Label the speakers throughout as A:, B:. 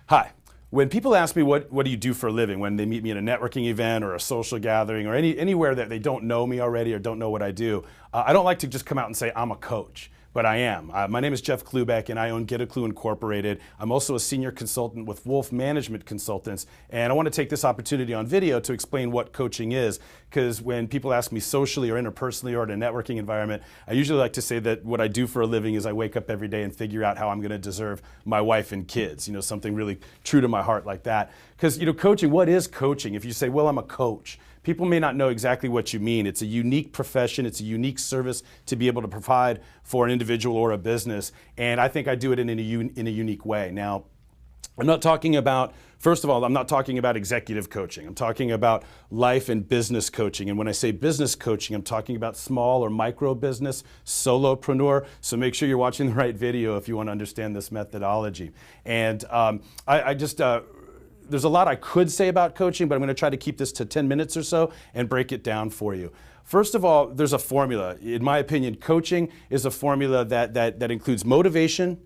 A: Hi. When people ask me what do you do for a living, when they meet me at a networking event or a social gathering or anywhere that they don't know me already or don't know what I do, I don't like to just come out and say I'm a coach. But I am. My name is Jeff Klubeck, and I own Get a Clue Incorporated. I'm also a senior consultant with Wolf Management Consultants, and I want to take this opportunity on video to explain what coaching is, because when people ask me socially or interpersonally or in a networking environment, I usually like to say that what I do for a living is I wake up every day and figure out how I'm going to deserve my wife and kids, something really true to my heart like that. Because, coaching, what is coaching? If you say, well, I'm a coach, people may not know exactly what you mean. It's a unique profession. It's a unique service to be able to provide for an individual or a business. And I think I do it in a unique way. Now, I'm not talking about, first of all, I'm not talking about executive coaching. I'm talking about life and business coaching. And when I say business coaching, I'm talking about small or micro business, solopreneur. So make sure you're watching the right video if you want to understand this methodology. And there's a lot I could say about coaching, but I'm going to try to keep this to 10 minutes or so and break it down for you. First of all, there's a formula. In my opinion, coaching is a formula that includes motivation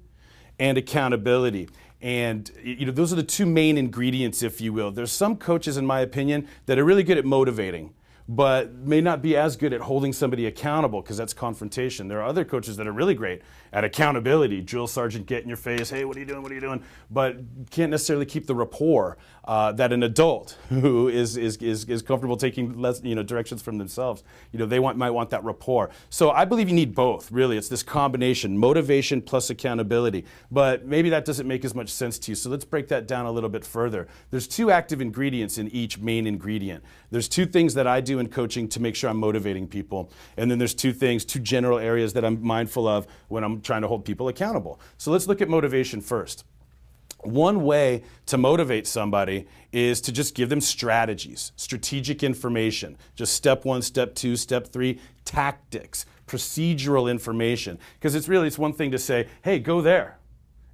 A: and accountability. And those are the two main ingredients, if you will. There's some coaches, in my opinion, that are really good at motivating, but may not be as good at holding somebody accountable, because that's confrontation. There are other coaches that are really great at accountability. Drill sergeant, get in your face, hey, what are you doing, what are you doing? But can't necessarily keep the rapport that an adult who is comfortable taking less, directions from themselves, might want that rapport. So I believe you need both, really. It's this combination, motivation plus accountability. But maybe that doesn't make as much sense to you, so let's break that down a little bit further. There's two active ingredients in each main ingredient. There's two things that I do in coaching to make sure I'm motivating people. And then there's two general areas that I'm mindful of when I'm trying to hold people accountable. So let's look at motivation first. One way to motivate somebody is to just give them strategies, strategic information, just step 1, step 2, step 3, tactics, procedural information. Because it's one thing to say, hey, go there.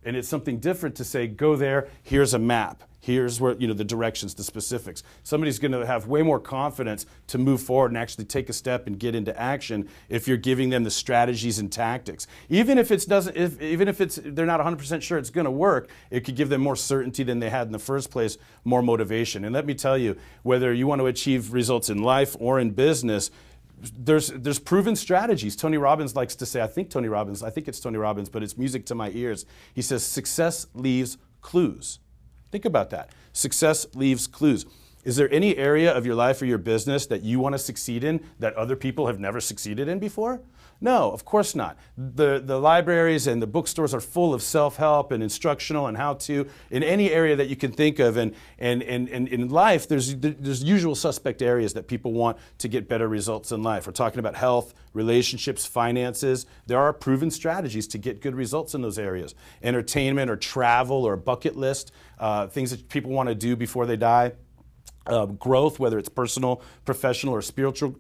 A: And it's something different to say, go there, here's a map. Here's where, the directions, the specifics. Somebody's going to have way more confidence to move forward and actually take a step and get into action if you're giving them the strategies and tactics. Even if they're not 100% sure it's going to work, it could give them more certainty than they had in the first place, more motivation. And let me tell you, whether you want to achieve results in life or in business, there's proven strategies. Tony Robbins likes to say, I think it's Tony Robbins, but it's music to my ears. He says, success leaves clues. Think about that. Success leaves clues. Is there any area of your life or your business that you want to succeed in that other people have never succeeded in before? No, of course not. The libraries and the bookstores are full of self-help and instructional and how-to in any area that you can think of. And in life, there's usual suspect areas that people want to get better results in life. We're talking about health, relationships, finances. There are proven strategies to get good results in those areas. Entertainment or travel or a bucket list, things that people want to do before they die. Growth, whether it's personal, professional, or spiritual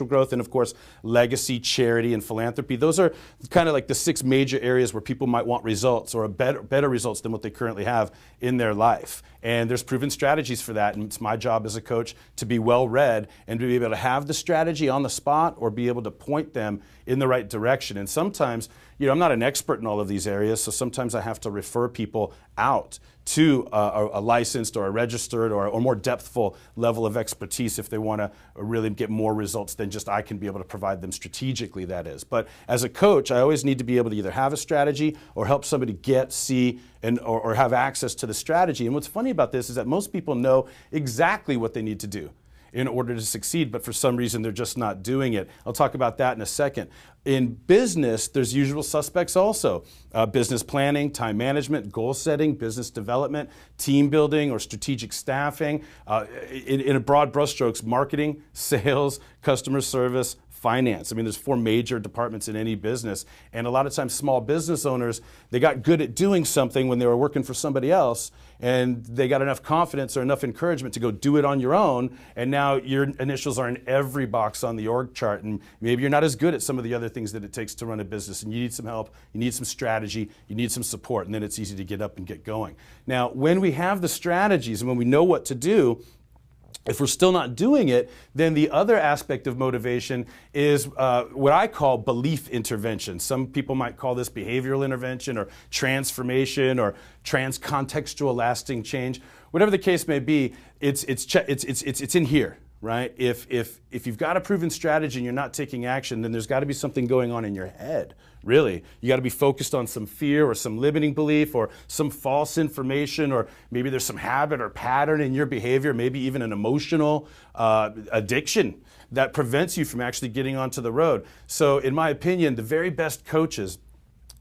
A: growth, and of course, legacy, charity, and philanthropy. Those are kind of like the 6 major areas where people might want results or better results than what they currently have in their life. And there's proven strategies for that, and it's my job as a coach to be well-read and to be able to have the strategy on the spot or be able to point them in the right direction. And sometimes, I'm not an expert in all of these areas, so sometimes I have to refer people out to a licensed or a registered or more depthful level of expertise if they want to really get more results than just I can be able to provide them strategically, that is. But as a coach, I always need to be able to either have a strategy or help somebody see, or have access to the strategy. And what's funny about this is that most people know exactly what they need to do in order to succeed, but for some reason they're just not doing it. I'll talk about that in a second. In business, there's usual suspects also. Business planning, time management, goal setting, business development, team building or strategic staffing. In a broad brushstrokes, marketing, sales, customer service, finance. There's 4 major departments in any business. And a lot of times small business owners, they got good at doing something when they were working for somebody else, and they got enough confidence or enough encouragement to go do it on your own, and now your initials are in every box on the org chart, and maybe you're not as good at some of the other things that it takes to run a business, and you need some help, you need some strategy, you need some support, and then it's easy to get up and get going. Now, when we have the strategies and when we know what to do, If we're still not doing it, then the other aspect of motivation is what I call belief intervention. Some people might call this behavioral intervention or transformation or trans-contextual lasting change. Whatever the case may be, it's in here, right? If you've got a proven strategy and you're not taking action, then there's got to be something going on in your head. Really, you got to be focused on some fear or some limiting belief or some false information, or maybe there's some habit or pattern in your behavior, maybe even an emotional addiction that prevents you from actually getting onto the road. So in my opinion, the very best coaches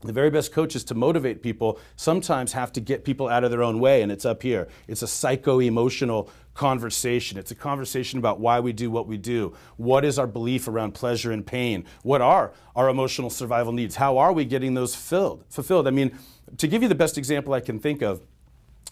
A: to motivate people sometimes have to get people out of their own way, and it's up here. It's a psycho-emotional conversation. It's a conversation about why we do what we do. What is our belief around pleasure and pain? What are our emotional survival needs? How are we getting those fulfilled? I mean, to give you the best example I can think of,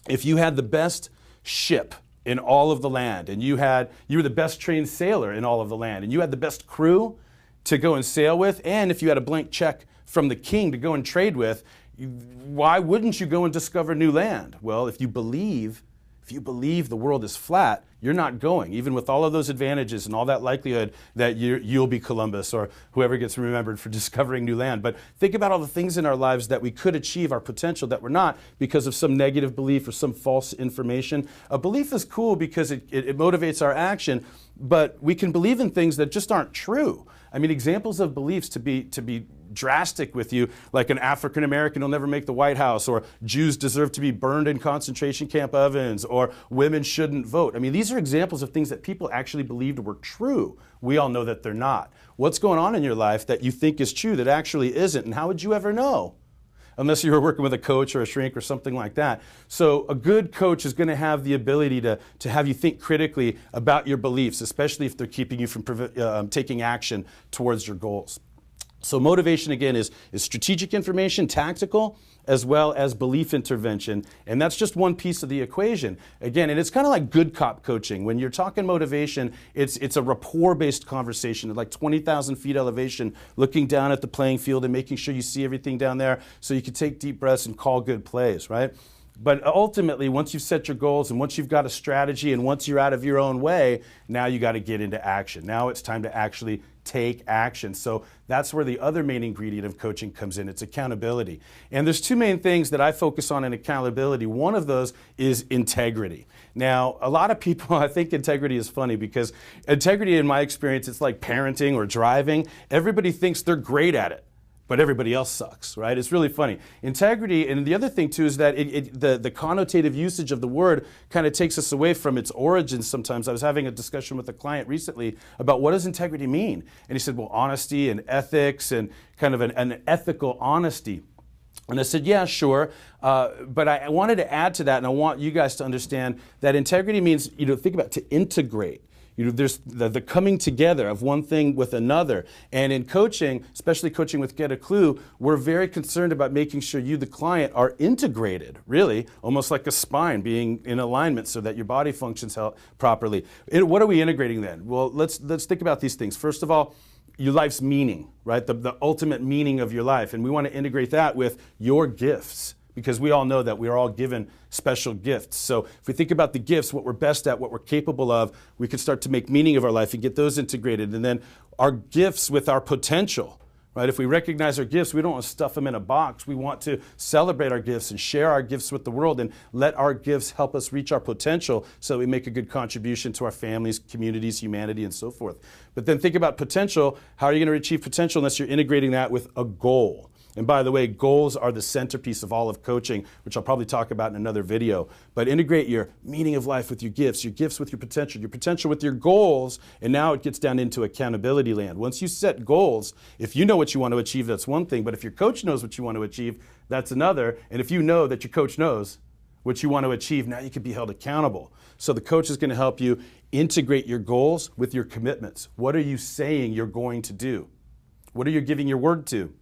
A: if you had the best ship in all of the land, and you were the best trained sailor in all of the land, and you had the best crew to go and sail with, and if you had a blank check from the king to go and trade with, why wouldn't you go and discover new land? Well, if you believe the world is flat, you're not going, even with all of those advantages and all that likelihood that you'll be Columbus or whoever gets remembered for discovering new land. But think about all the things in our lives that we could achieve our potential that we're not because of some negative belief or some false information. A belief is cool because it motivates our action, but we can believe in things that just aren't true. I mean, examples of beliefs to be drastic with you, like an African American will never make the White House, or Jews deserve to be burned in concentration camp ovens, or women shouldn't vote. I mean, these are examples of things that people actually believed were true. We all know that they're not. What's going on in your life that you think is true that actually isn't, and how would you ever know? Unless you were working with a coach or a shrink or something like that. So a good coach is going to have the ability to have you think critically about your beliefs, especially if they're keeping you from taking action towards your goals. So motivation, again, is strategic information, tactical, as well as belief intervention. And that's just one piece of the equation. Again, and it's kind of like good cop coaching. When you're talking motivation, it's a rapport-based conversation at like 20,000 feet elevation, looking down at the playing field and making sure you see everything down there so you can take deep breaths and call good plays, right? But ultimately, once you've set your goals and once you've got a strategy and once you're out of your own way, now you got to get into action. Now it's time to actually take action. So that's where the other main ingredient of coaching comes in. It's accountability. And there's two main things that I focus on in accountability. One of those is integrity. Now, a lot of people, I think integrity is funny because integrity, in my experience, it's like parenting or driving. Everybody thinks they're great at it, but everybody else sucks, right? It's really funny. Integrity, and the other thing too is that the connotative usage of the word kind of takes us away from its origins sometimes. I was having a discussion with a client recently about what does integrity mean? And he said, well, honesty and ethics and kind of an ethical honesty. And I said, yeah, sure, but I wanted to add to that, and I want you guys to understand that integrity means, think about to integrate. There's the coming together of one thing with another. And in coaching, especially coaching with Get a Clue, we're very concerned about making sure you, the client, are integrated, really, almost like a spine being in alignment so that your body functions properly. What are we integrating then? Well, let's think about these things. First of all, your life's meaning, right? The ultimate meaning of your life. And we want to integrate that with your gifts, because we all know that we are all given special gifts. So if we think about the gifts, what we're best at, what we're capable of, we can start to make meaning of our life and get those integrated. And then our gifts with our potential, right? If we recognize our gifts, we don't want to stuff them in a box. We want to celebrate our gifts and share our gifts with the world and let our gifts help us reach our potential so that we make a good contribution to our families, communities, humanity, and so forth. But then think about potential. How are you going to achieve potential unless you're integrating that with a goal? And by the way, goals are the centerpiece of all of coaching, which I'll probably talk about in another video. But integrate your meaning of life with your gifts with your potential with your goals, and now it gets down into accountability land. Once you set goals, if you know what you want to achieve, that's one thing. But if your coach knows what you want to achieve, that's another. And if you know that your coach knows what you want to achieve, now you can be held accountable. So the coach is going to help you integrate your goals with your commitments. What are you saying you're going to do? What are you giving your word to?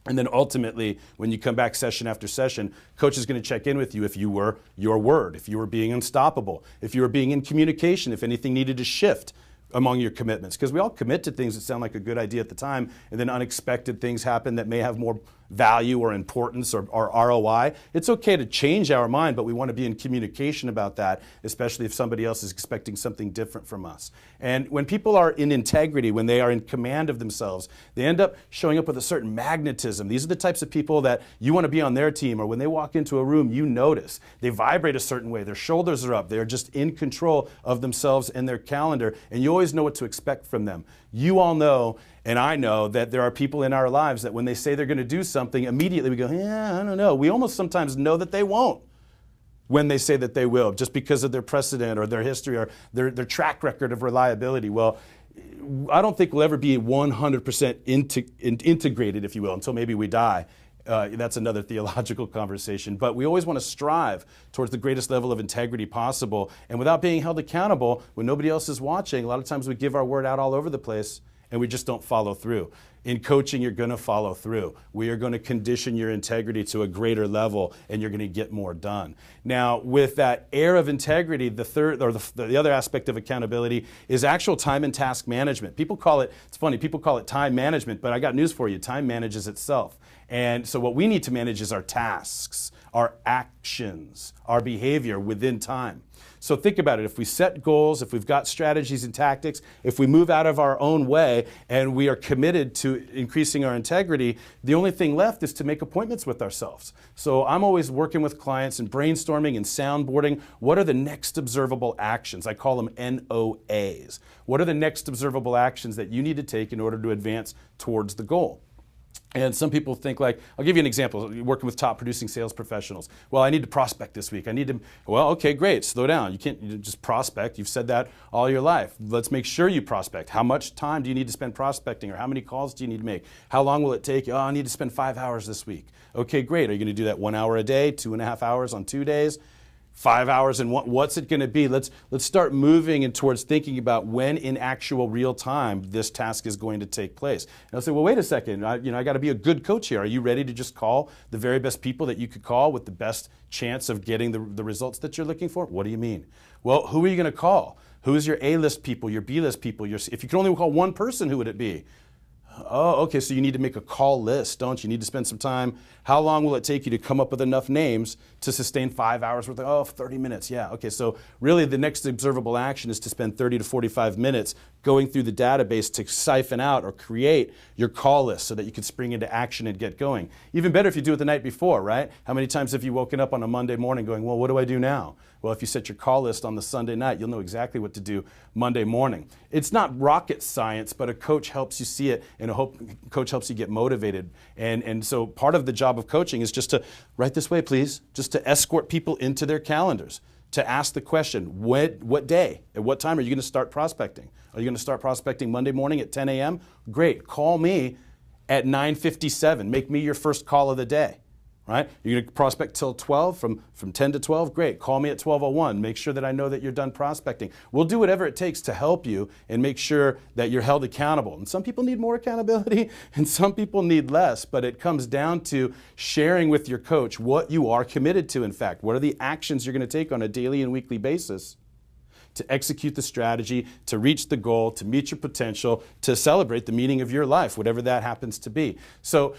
A: And then ultimately, when you come back session after session, coach is going to check in with you if you were your word, if you were being unstoppable, if you were being in communication, if anything needed to shift among your commitments. Because we all commit to things that sound like a good idea at the time, and then unexpected things happen that may have more value or importance or ROI. It's okay to change our mind, but we want to be in communication about that, especially if somebody else is expecting something different from us. And when people are in integrity, when they are in command of themselves, they end up showing up with a certain magnetism. These are the types of people that you want to be on their team, or when they walk into a room, you notice. They vibrate a certain way. Their shoulders are up. They're just in control of themselves and their calendar, and you always know what to expect from them. You all know, and I know, that there are people in our lives that when they say they're going to do something, immediately we go, yeah, I don't know. We almost sometimes know that they won't when they say that they will, just because of their precedent or their history or their track record of reliability. Well, I don't think we'll ever be 100% integrated, if you will, until maybe we die. That's another theological conversation. But we always want to strive towards the greatest level of integrity possible. And without being held accountable, when nobody else is watching, a lot of times we give our word out all over the place and we just don't follow through. In coaching, you're going to follow through. We are going to condition your integrity to a greater level, and you're going to get more done. Now, with that air of integrity, the third, or the other aspect of accountability is actual time and task management. People call it, it's funny, people call it time management, but I got news for you. Time manages itself. And so what we need to manage is our tasks, our actions, our behavior within time. So think about it. If we set goals, if we've got strategies and tactics, if we move out of our own way and we are committed to increasing our integrity, the only thing left is to make appointments with ourselves. So I'm always working with clients and brainstorming and soundboarding. What are the next observable actions? I call them NOAs. What are the next observable actions that you need to take in order to advance towards the goal? And some people think, like, I'll give you an example, you're working with top producing sales professionals. Well, I need to prospect this week. Well, okay, great, slow down. You can't just prospect. You've said that all your life. Let's make sure you prospect. How much time do you need to spend prospecting, or how many calls do you need to make? How long will it take? Oh, I need to spend 5 hours this week. Okay, great. Are you going to do that 1 hour a day, 2.5 hours on 2 days? 5 hours, and what's it going to be? Let's start moving and towards thinking about when in actual real time this task is going to take place. And I'll say, well, wait a second. I got to be a good coach here. Are you ready to just call the very best people that you could call with the best chance of getting the results that you're looking for? What do you mean? Well, who are you going to call? Who is your A-list people, your B-list people? If you can only call one person, who would it be? Oh, okay, so you need to make a call list, don't you? You need to spend some time. How long will it take you to come up with enough names to sustain 5 hours worth of, 30 minutes, yeah. Okay, so really the next observable action is to spend 30 to 45 minutes going through the database to siphon out or create your call list so that you can spring into action and get going. Even better if you do it the night before, right? How many times have you woken up on a Monday morning going, well, what do I do now? Well, if you set your call list on the Sunday night, you'll know exactly what to do Monday morning. It's not rocket science, but a coach helps you see it, and a coach helps you get motivated. And so part of the job of coaching is just to, right this way, please, just to escort people into their calendars, to ask the question, what day, at what time are you going to start prospecting? Are you going to start prospecting Monday morning at 10 a.m.? Great, call me at 9:57. Make me your first call of the day. Right? You're going to prospect till 12, from 10 to 12? Great. Call me at 12:01. Make sure that I know that you're done prospecting. We'll do whatever it takes to help you and make sure that you're held accountable. And some people need more accountability and some people need less, but it comes down to sharing with your coach what you are committed to, in fact. What are the actions you're going to take on a daily and weekly basis to execute the strategy, to reach the goal, to meet your potential, to celebrate the meaning of your life, whatever that happens to be. So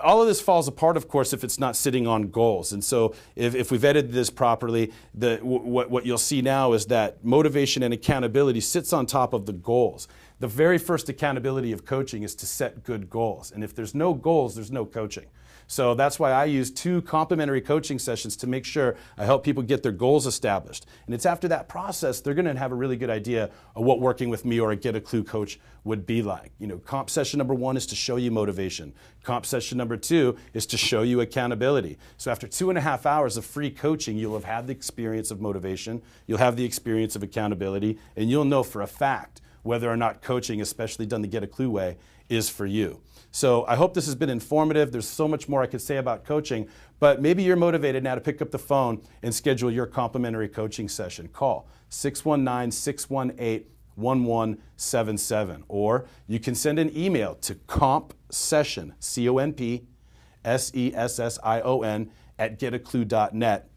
A: all of this falls apart, of course, if it's not sitting on goals. And so if we've edited this properly, what you'll see now is that motivation and accountability sits on top of the goals. The very first accountability of coaching is to set good goals. And if there's no goals, there's no coaching. So that's why I use 2 complementary coaching sessions to make sure I help people get their goals established. And it's after that process, they're going to have a really good idea of what working with me or a Get a Clue coach would be like. Comp session number 1 is to show you motivation. Comp session number 2 is to show you accountability. So after 2.5 hours of free coaching, you'll have had the experience of motivation, you'll have the experience of accountability, and you'll know for a fact whether or not coaching, especially done the Get a Clue way, is for you. So I hope this has been informative. There's so much more I could say about coaching, but maybe you're motivated now to pick up the phone and schedule your complimentary coaching session. Call 619-618-1177, or you can send an email to compsession, COMPSESSION, @getaclue.net.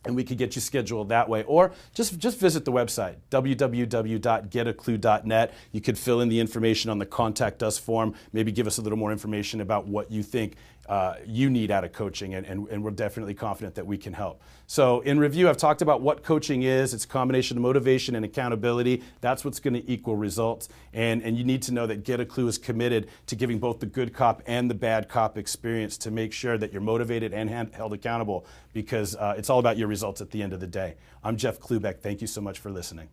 A: and we could get you scheduled that way. Or just visit the website, www.getaclue.net. You could fill in the information on the Contact Us form, maybe give us a little more information about what you think you need out of coaching, and we're definitely confident that we can help. So in review, I've talked about what coaching is. It's a combination of motivation and accountability. That's what's going to equal results. And you need to know that Get a Clue is committed to giving both the good cop and the bad cop experience to make sure that you're motivated and held accountable, because it's all about your results at the end of the day. I'm Jeff Klubeck. Thank you so much for listening.